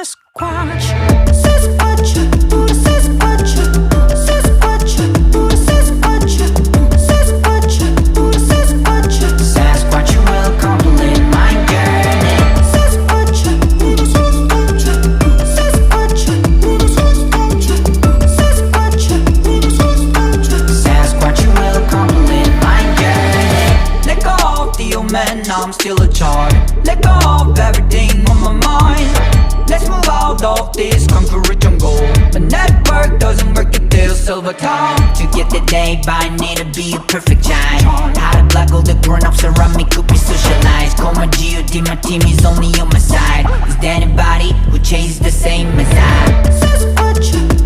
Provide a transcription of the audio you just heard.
Sasquatch. Sasquatch, Sasquatch, Sasquatch, Sasquatch, Sasquatch, Sasquatch. Sasquatch, you will complete my journey. Sasquatch, Sasquatch, Sasquatch, Sasquatch, Sasquatch. Sasquatch, you will complete my journey. Let go of the old man, now I'm still a child. Let go of everything on my mind. Let's move out of this concrete jungle. But network doesn't work until silver time. To get the day by, need to be a perfect giant. How to block all the grown-ups around me could be socialized. Call my G.O.D, my team is only on my side. Is there anybody who chases the same as I? Sasquatch.